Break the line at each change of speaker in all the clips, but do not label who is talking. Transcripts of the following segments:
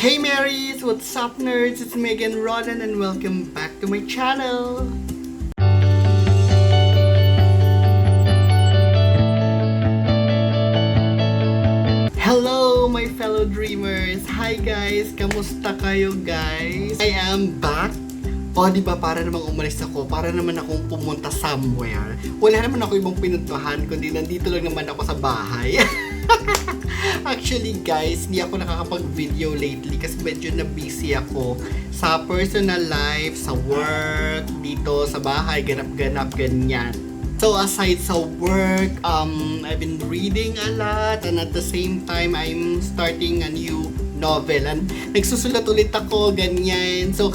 Hey Marys! What's up nerds? It's Megan Ronan and welcome back to my channel! Hello my fellow dreamers! Hi guys! Kamusta kayo guys? I am back! O diba para namang umalis ako, para naman akong pumunta somewhere. Wala naman ako ibang pinuntahan, kundi nandito lang naman ako sa bahay. Actually guys, hindi ako nakakapag-video lately kasi medyo na-busy ako sa personal life, sa work, dito sa bahay, ganap-ganap, ganyan. So aside sa work, I've been reading a lot and at the same time, I'm starting a new novel and nagsusulat ulit ako, ganyan. So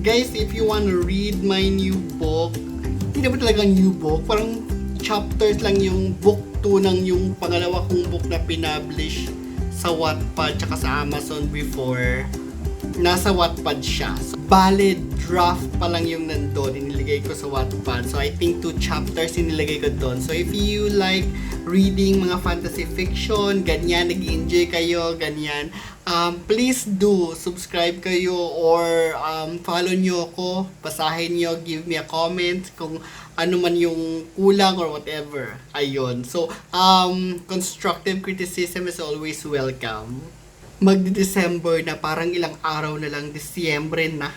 guys, if you want to read my new book, hindi naman talaga new book, parang chapters lang yung book 2 ng yung pangalawa kong book na pinublish sa Wattpad tsaka sa Amazon before. Nasa Wattpad siya. So, bale, draft pa lang yung nandun. Inilagay ko sa Wattpad. So, I think 2 chapters inilagay ko doon. So, if you like reading mga fantasy fiction, ganyan, nag-enjoy kayo, ganyan, please do subscribe kayo or follow nyo ako, basahin nyo, give me a comment kung ano man yung kulang or whatever. Ayun. So, constructive criticism is always welcome. Magdi-December na, parang ilang araw na lang, Disyembre na.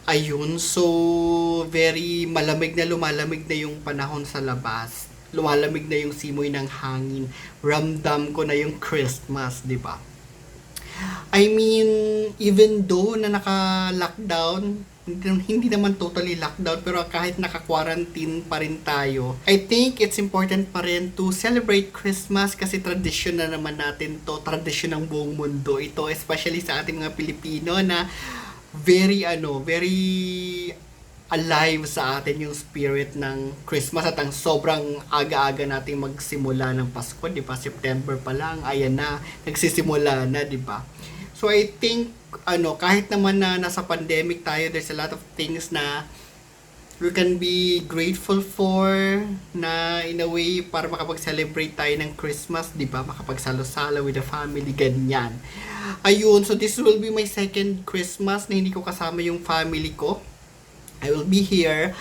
Ayun. So, very malamig na, lumalamig na yung panahon sa labas. Lumalamig na yung simoy ng hangin. Ramdam ko na yung Christmas, di ba? I mean, even though na naka-lockdown, hindi naman totally lockdown, pero kahit naka-quarantine pa rin tayo, I think it's important pa rin to celebrate Christmas kasi tradition na naman natin to, tradition ng buong mundo ito, especially sa ating mga Pilipino na very alive sa atin yung spirit ng Christmas at ang sobrang aga-aga nating magsimula ng Pasko, di ba? September pa lang, ayan na, nagsisimula na, di ba? So I think, kahit naman na nasa pandemic tayo, there's a lot of things na we can be grateful for, na in a way, para makapag-celebrate tayo ng Christmas, di ba? Makapagsalo-salo with the family, ganyan. Ayun, so this will be my second Christmas na hindi ko kasama yung family ko. I will be here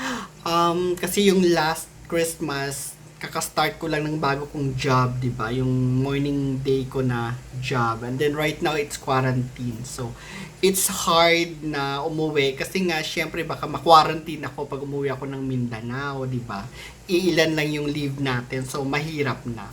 kasi yung last Christmas kaka-start ko lang ng bago kong job, 'di ba? Yung morning day ko na job. And then right now it's quarantine. So it's hard na umuwi kasi nga syempre baka ma-quarantine ako pag umuwi ako ng Mindanao, 'di ba? Iilan lang yung leave natin. So mahirap na.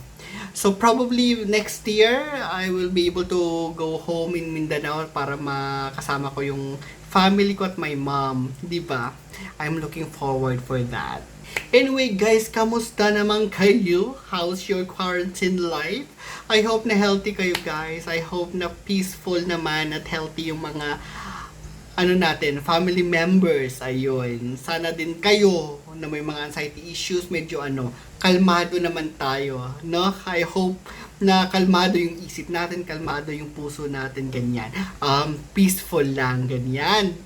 So probably next year I will be able to go home in Mindanao para makasama ko yung family ko at my mom, 'di ba? I'm looking forward for that. Anyway guys, kamusta naman kayo? How's your quarantine life? I hope na healthy kayo guys. I hope na peaceful naman at healthy yung mga natin, family members. Ayun. Sana din kayo na may mga anxiety issues, medyo kalmado naman tayo, no? I hope na kalmado yung isip natin, kalmado yung puso natin, ganyan. Peaceful lang, ganyan.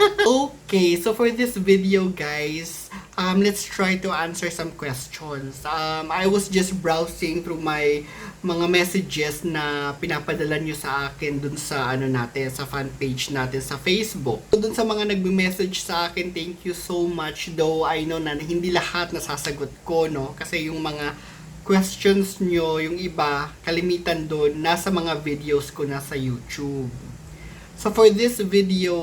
Okay, so for this video guys, let's try to answer some questions. I was just browsing through my mga messages na pinapadala nyo sa akin dun sa natin, sa fan page natin sa Facebook. So, dun sa mga nagme-message sa akin, thank you so much. Though I know na hindi lahat nasasagot ko, no? Kasi yung mga questions nyo, yung iba, kalimitan dun, nasa mga videos ko na sa YouTube. So for this video,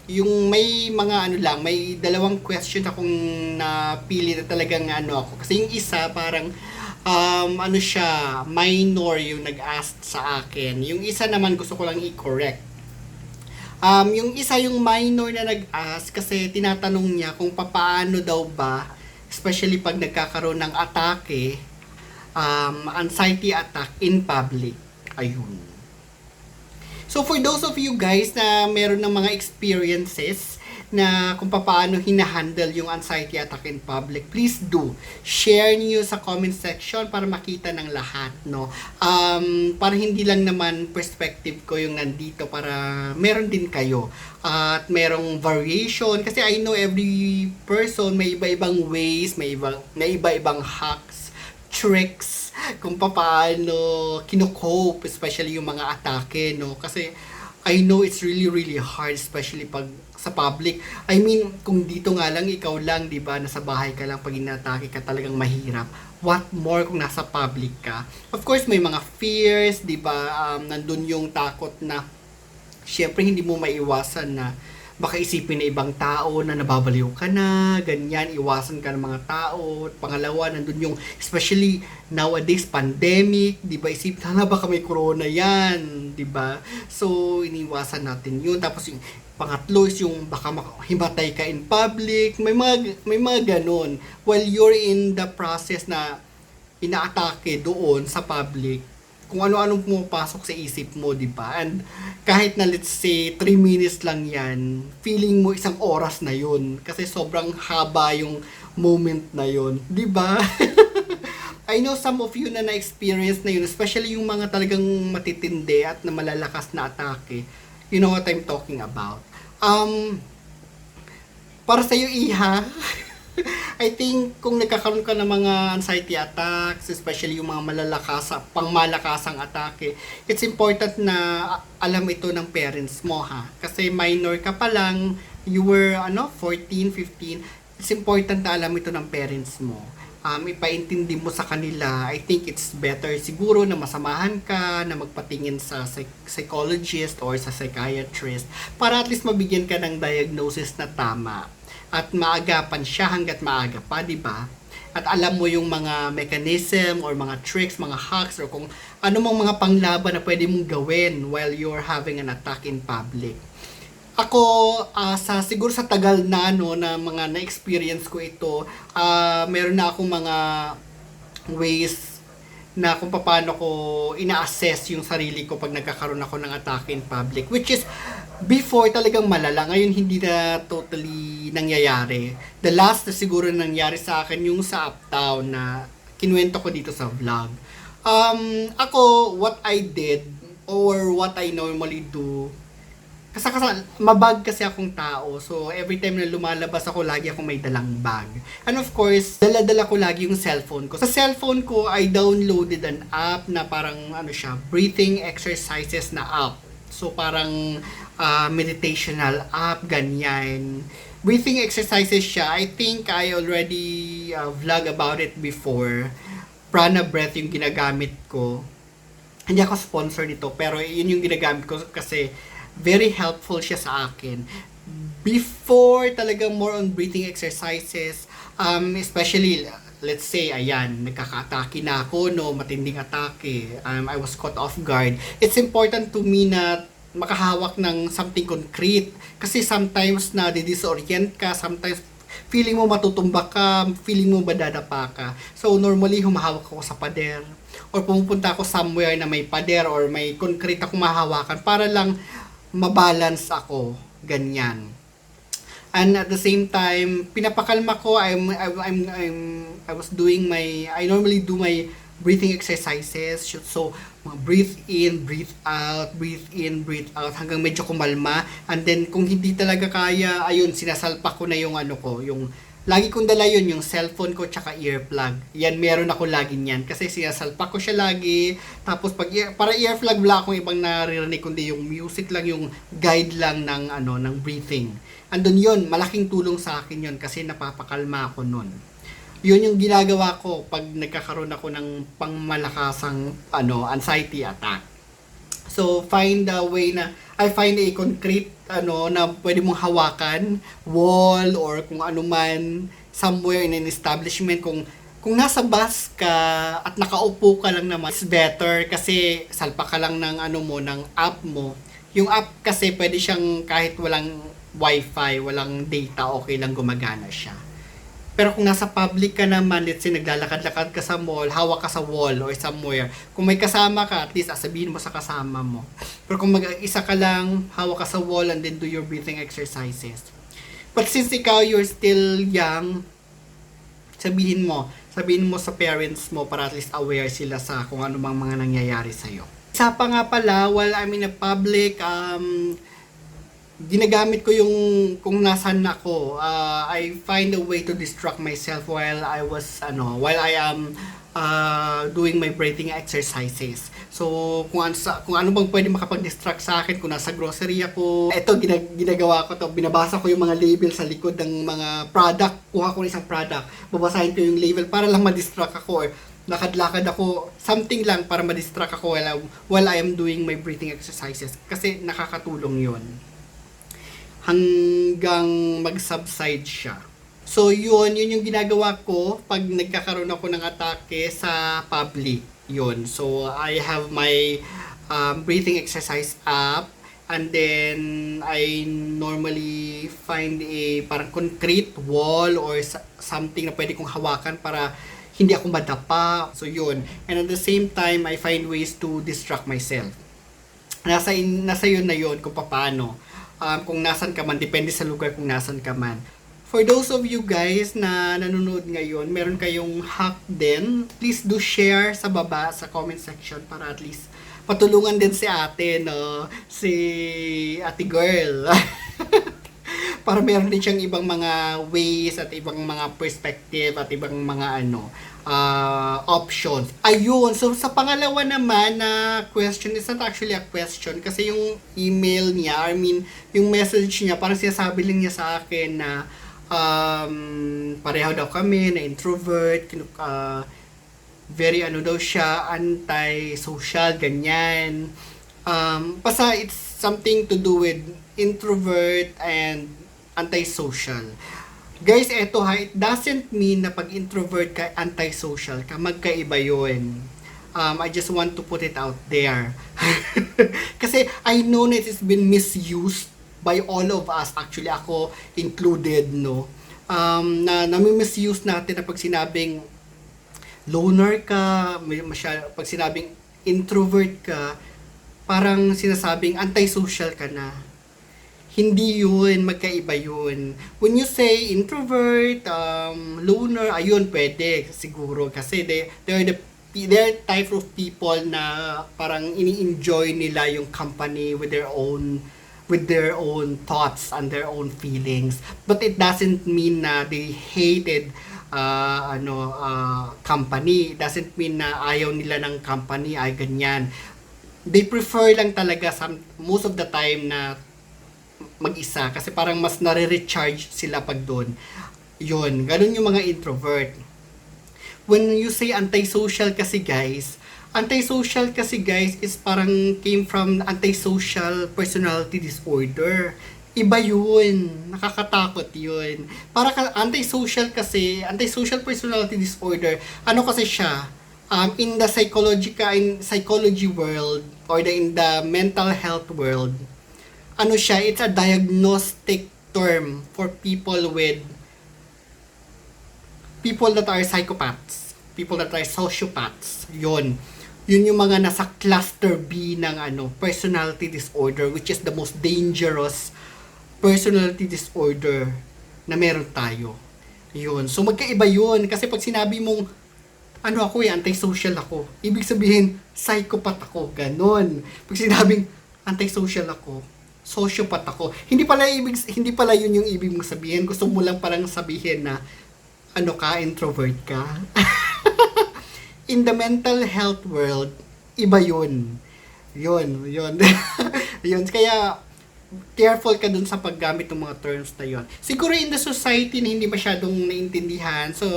yung may mga may dalawang question akong napili na talagang ako. Kasi yung isa parang siya, minor yung nag-ask sa akin. Yung isa naman gusto ko lang i-correct. Yung isa yung minor na nag-ask kasi tinatanong niya kung paano daw ba, especially pag nagkakaroon ng atake, anxiety attack in public. Ayun. So for those of you guys na meron ng mga experiences na kung paano hinahandle yung anxiety attack in public, please do share niyo sa comment section para makita ng lahat, no? Para hindi lang naman perspective ko yung nandito, para meron din kayo at merong variation kasi I know every person may iba-ibang ways, may iba-ibang hacks, tricks kung paano kino-cope, especially yung mga atake, no? Kasi I know it's really really hard, especially pag sa public. I mean, kung dito nga lang ikaw lang, 'di ba, nasa bahay ka lang, pag inatake ka talagang mahirap. What more kung nasa public ka? Of course, may mga fears, 'di ba? Nandun yung takot na syempre hindi mo maiwasan na baka isipin na ibang tao na nababaliw ka na, ganyan, iwasan ka ng mga tao. Pangalawa, nandun yung, especially nowadays, pandemic, di ba, isip, sana baka may corona yan, di ba? So, iniwasan natin yun. Tapos yung pangatlo is yung baka himatay ka in public, may mga ganun. While you're in the process na inaatake doon sa public, kung ano-anong pumapasok sa isip mo, di ba? And kahit na let's say 3 minutes lang yan, feeling mo isang oras na yun. Kasi sobrang haba yung moment na yun, di ba? I know some of you na na-experience na yun, especially yung mga talagang matitindi at na malalakas na atake. You know what I'm talking about. Para sa'yo, Iha, I think kung nagkakaroon ka ng mga anxiety attacks, especially yung mga pangmalakasang atake, it's important na alam ito ng parents mo, ha. Kasi minor ka pa lang, you were 14, 15, it's important na alam ito ng parents mo. Ipaintindi mo sa kanila. I think it's better siguro na masamahan ka, na magpatingin sa psychologist or sa psychiatrist para at least mabigyan ka ng diagnosis na tama. At maagapan siya hanggat maaga pa, di ba? At alam mo yung mga mechanism or mga tricks, mga hacks, or kung ano mang mga panglaban na pwede mong gawin while you're having an attack in public. Ako, siguro sa tagal na, no, na mga na-experience ko ito, meron na akong mga ways na kung paano ko ina-assess yung sarili ko pag nagkakaroon ako ng attack in public. Which is, before talagang malala, ngayon hindi na totally nangyayari. The last na siguro nangyari sa akin yung sa Uptown na kinuwento ko dito sa vlog. Ako, what I did or what I normally do, kasi mabag kasi akong tao. So, every time na lumalabas ako, lagi akong may dalang bag. And of course, dala-dala ko lagi yung cellphone ko. Sa cellphone ko, I downloaded an app na parang, breathing exercises na app. So, parang meditational app, ganyan. Breathing exercises siya. I think I already vlog about it before. Prana Breath yung ginagamit ko. Hindi ako sponsor nito, pero yun yung ginagamit ko kasi very helpful siya sa akin. Before, talagang more on breathing exercises, especially, let's say, ayan, nagkaka-atake na ako, no, matinding atake, I was caught off guard. It's important to me na makahawak ng something concrete. Kasi sometimes na disorient ka, sometimes feeling mo matutumba ka, feeling mo badadapa ka. So, normally, humahawak ako sa pader. Or pumupunta ako somewhere na may pader or may concrete akong mahawakan para lang mabalance ako, ganyan. And at the same time, pinapakalma ko, I normally do my breathing exercises. So, breathe in, breathe out, breathe in, breathe out, hanggang medyo kumalma. And then, kung hindi talaga kaya, ayun, sinasalpak ko na yung yung lagi kong dala yun, yung cellphone ko tsaka earplug. Yan, meron ako lagi niyan. Kasi sinasalpak ko siya lagi. Tapos para earplug, wala akong ibang naririnig kundi yung music lang, yung guide lang ng ng breathing. Andun yun, malaking tulong sa akin yun kasi napapakalma ako nun. Yun yung ginagawa ko pag nagkakaroon ako ng pangmalakasang anxiety attack. So, find a way na, I find a concrete, na pwede mong hawakan, wall, or kung ano man, somewhere in an establishment. Kung nasa bus ka, at nakaupo ka lang naman, it's better, kasi salpa ka lang ng ng app mo. Yung app kasi, pwede siyang kahit walang wifi, walang data, okay lang gumagana siya. Pero kung nasa public ka naman, let's say naglalakad-lakad ka sa mall, hawak ka sa wall or somewhere. Kung may kasama ka, at least sabihin mo sa kasama mo. Pero kung mag-isa ka lang, hawak ka sa wall and then do your breathing exercises. But since you're still young, sabihin mo sa parents mo para at least aware sila sa kung ano mang mga nangyayari sa'yo. Isa pa nga pala, while I'm in a public, ginagamit ko yung kung nasan ako, I find a way to distract myself while I am doing my breathing exercises. So, kung ano bang pwede makapag-distract sa akin, kung nasa grocery ako, ito, ginagawa ko to, binabasa ko yung mga label sa likod ng mga product, kuha ko ng isang product, babasahin ko yung label para lang ma-distract ako, or lakad-lakad ako, something lang para ma-distract ako while I am doing my breathing exercises. Kasi nakakatulong yon hanggang mag-subside siya. So, yun yung ginagawa ko pag nagkakaroon ako ng atake sa public. Yun. So, I have my breathing exercise app, and then I normally find a parang concrete wall or something na pwede kong hawakan para hindi ako madapa. So, yun. And at the same time, I find ways to distract myself. Nasa yun na yun kung paano. Kung nasan ka man, depende sa lugar kung nasan ka man. For those of you guys na nanonood ngayon, meron kayong hack din, please do share sa baba sa comment section para at least patulungan din si ate, no? Si ate girl. Para meron din siyang ibang mga ways at ibang mga perspective at ibang mga options. Ayun, so sa pangalawa naman na question, it's not actually a question kasi yung email niya, yung message niya, parang sinasabi lang niya sa akin na pareho daw kami na introvert, very daw siya, anti-social, ganyan. Basta it's something to do with introvert and anti-social. Guys, eto ha, it doesn't mean na pag introvert ka, anti-social ka, magkaiba yun. I just want to put it out there. Kasi I know that it's been misused by all of us, actually ako included, no? Na nami-misuse natin na pag sinabing loner ka, pag sinabing introvert ka, parang sinasabing anti-social ka na. Hindi yun, magkaiba yun. When you say introvert, loner, ayun, pwede, siguro. Kasi they're type of people na parang ini-enjoy nila yung company with their own thoughts and their own feelings, but it doesn't mean na they hated company. It doesn't mean na ayaw nila ng company, ay ganyan. They prefer lang talaga most of the time na mag-isa kasi parang mas nare-recharge sila pag doon. Yun, ganun yung mga introvert. When you say antisocial kasi guys is parang came from antisocial personality disorder. Iba yun. Nakakatakot yun. Antisocial personality disorder, kasi siya? In the psychology world or in the mental health world, siya? It's a diagnostic term for people that are psychopaths, people that are sociopaths. Yun yung mga nasa cluster B ng personality disorder, which is the most dangerous personality disorder na meron tayo. Yun. So magkaiba yun kasi pag sinabi mong ako antisocial ako, ibig sabihin psychopath ako, ganon. Pag sinabing antisocial ako, sociopath ako, hindi pala yun yung ibig mong sabihin. Gusto mo lang parang sabihin na introvert ka. In the mental health world, iba yun. Yun. Yun. Kaya, careful ka dun sa paggamit ng mga terms na yun. Siguro in the society na hindi masyadong naintindihan. So,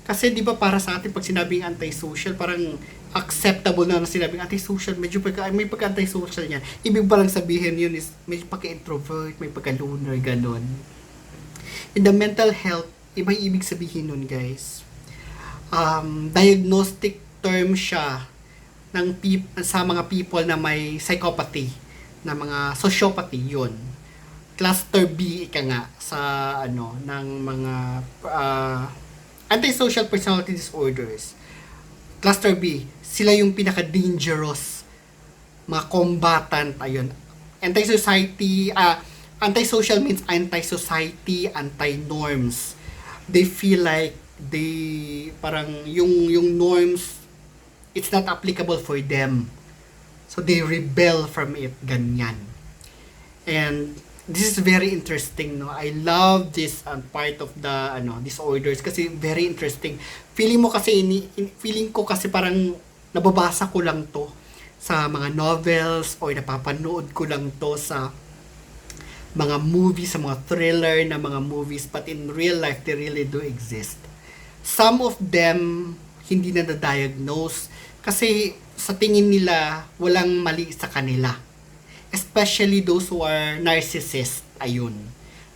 kasi di ba para sa atin, pag sinabing antisocial, parang acceptable na sinabing antisocial. Medyo may pagka-antisocial niyan. Ibig pa lang sabihin yun is may pagka-introvert, may pagka-loner, ganon. In the mental health, iba yung ibig sabihin nun, guys. Diagnostic term siya sa mga people na may psychopathy, na mga sociopathy, yun. Cluster B ika nga sa ng mga antisocial personality disorders. Cluster B, sila yung pinaka-dangerous mga combatant, ayun. Anti-social means anti-society, anti-norms. They feel like parang yung norms, it's not applicable for them. So they rebel from it, ganyan. And this is very interesting, no? I love this part of the disorders kasi very interesting. Feeling mo kasi feeling ko kasi parang nababasa ko lang to sa mga novels or napapanood ko lang to sa mga movies, sa mga thriller na mga movies, but in real life they really do exist. Some of them hindi na diagnose kasi sa tingin nila walang mali sa kanila, especially those who are narcissist. Ayun,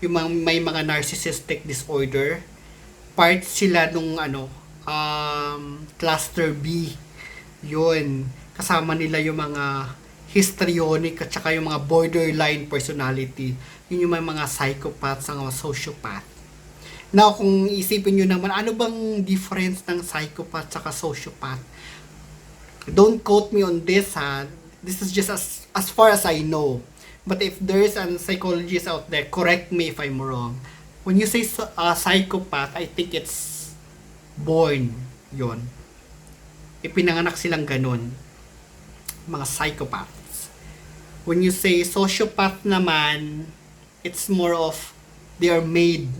yung may mga narcissistic disorder, part sila nung cluster B. Yun, kasama nila yung mga histrionic at saka yung mga borderline personality. Yun yung mga psychopaths, ang mga sociopath. Now, kung isipin nyo naman, ano bang difference ng psychopath at sociopath? Don't quote me on this, ha. This is just as far as I know. But if there's a psychologist out there, correct me if I'm wrong. When you say psychopath, I think it's born. Yun. Ipinanganak silang ganun. Mga psychopaths. When you say sociopath naman, it's more of they are made.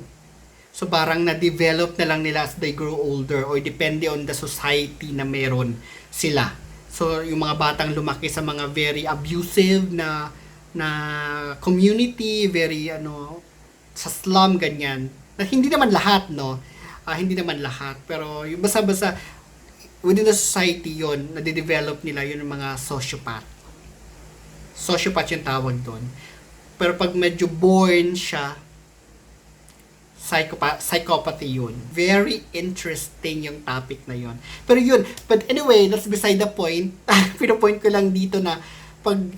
So parang na-develop na lang nila as they grow older or depende on the society na meron sila. So yung mga batang lumaki sa mga very abusive na community, very sa slum ganyan. Na hindi naman lahat, no. Hindi naman lahat, pero yung basta within the society yon, na-develop nila yun ng mga sociopath. Sociopath yung tawag doon. Pero pag medyo born siya, psychopathy yun. Very interesting yung topic na yun. Pero yun, but anyway, that's beside the point. Pinopoint ko lang dito na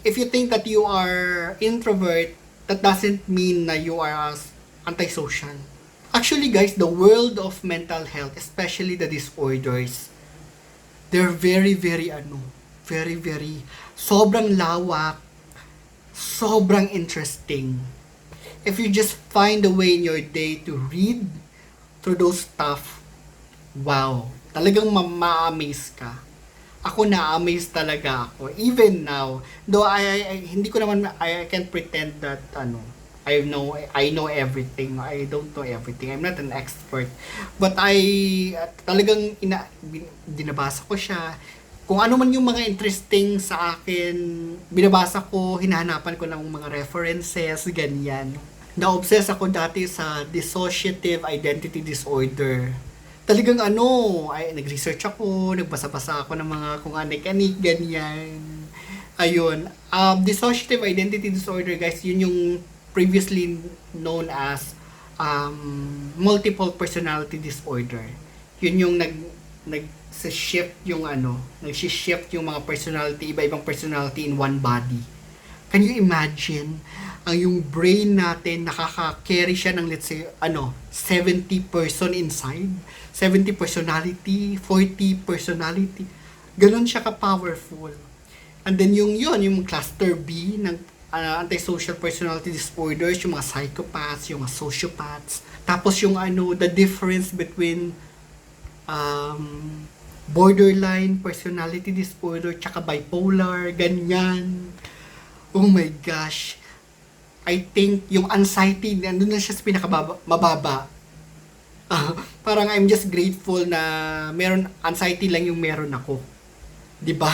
if you think that you are introvert, that doesn't mean na you are antisocial. Actually guys, the world of mental health, especially the disorders, they're very sobrang lawak, sobrang interesting. If you just find a way in your day to read through those stuff, wow, talagang ma-amaze ka. Ako na-amaze talaga ako. Even now, though I hindi ko naman, I can't pretend that I know everything. I don't know everything. I'm not an expert. But talagang dinabasa ko siya. Kung ano man yung mga interesting sa akin, binabasa ko, hinahanapan ko ng mga references, ganyan. Na-obsess ako dati sa dissociative identity disorder. Talagang nag-research ako, nagbasa-basa ako ng mga kung anik-anik, ganyan. Ayun. Dissociative identity disorder, guys, yun yung previously known as multiple personality disorder. Yun yung nag-shift yung nag-shift yung mga personality, iba-ibang personality in one body. Can you imagine? Ang yung brain natin nakaka-carry siya ng let's say 70 person inside, 70 personality, 40 personality. Ganon siya ka-powerful. And then yung cluster B ng antisocial personality disorders, yung mga psychopaths, yung mga sociopaths. Tapos yung the difference between borderline personality disorder tsaka bipolar, ganyan. Oh my gosh. I think yung anxiety, nandun na siya sa mababa. Parang I'm just grateful na anxiety lang yung meron ako. 'Di ba?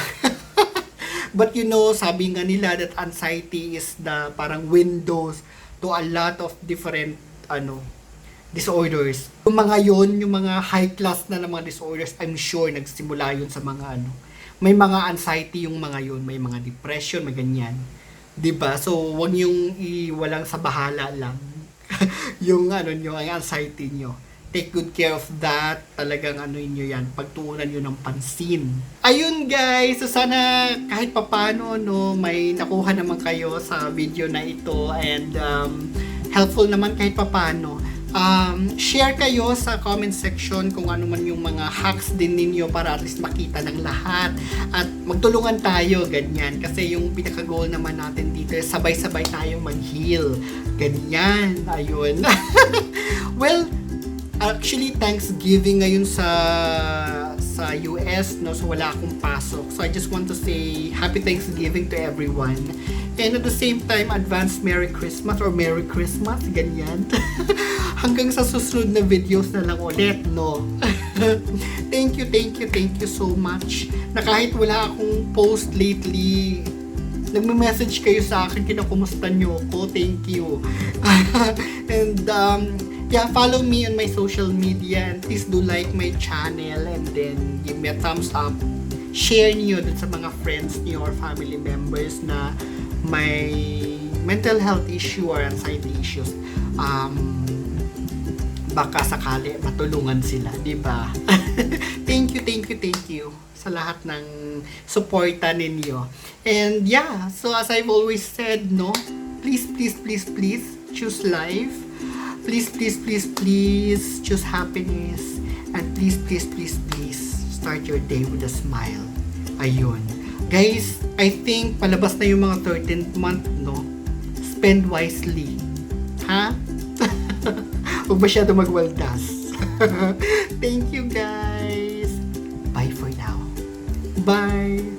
But sabi nga nila that anxiety is the parang windows to a lot of different disorders. Yung mga high class na mga disorders, I'm sure nagsimula yun sa mga may mga anxiety yung mga yun, may mga depression, may ganyan. 'Di ba? So, wag niyong iwalang sa bahala lang. yung ang anxiety niyo. Take good care of that. Talagang niyo yan. Pagtuunan niyo ng pansin. Ayun guys, so sana kahit papano may nakuha naman kayo sa video na ito and helpful naman kahit papano. Share kayo sa comment section kung ano man yung mga hacks din ninyo para at least makita ng lahat at magtulungan tayo, ganyan, kasi yung pinaka-goal naman natin dito is sabay-sabay tayong mag-heal, ganyan, ayun. Well, actually Thanksgiving ngayon sa sa US, no? So wala akong pasok. So I just want to say Happy Thanksgiving to everyone. And at the same time, advance Merry Christmas or Merry Christmas, ganyan. Hanggang sa susunod na videos na lang ulit, no? Thank you so much. Na kahit wala akong post lately, nagme-message kayo sa akin, kinakumusta nyo ko. Thank you. And yeah, follow me on my social media and please do like my channel and then give me a thumbs up. Share niyo dun sa mga friends niyo or family members na may mental health issue or anxiety issues. Baka sakali matulungan sila, di ba? Thank you sa lahat ng suporta ninyo. And yeah, so as I've always said, no, please choose life. Please choose happiness. And please start your day with a smile. Ayun. Guys, I think palabas na yung mga 13th month, no? Spend wisely. Ha? Huwag masyado magwaldas. Thank you, guys. Bye for now. Bye.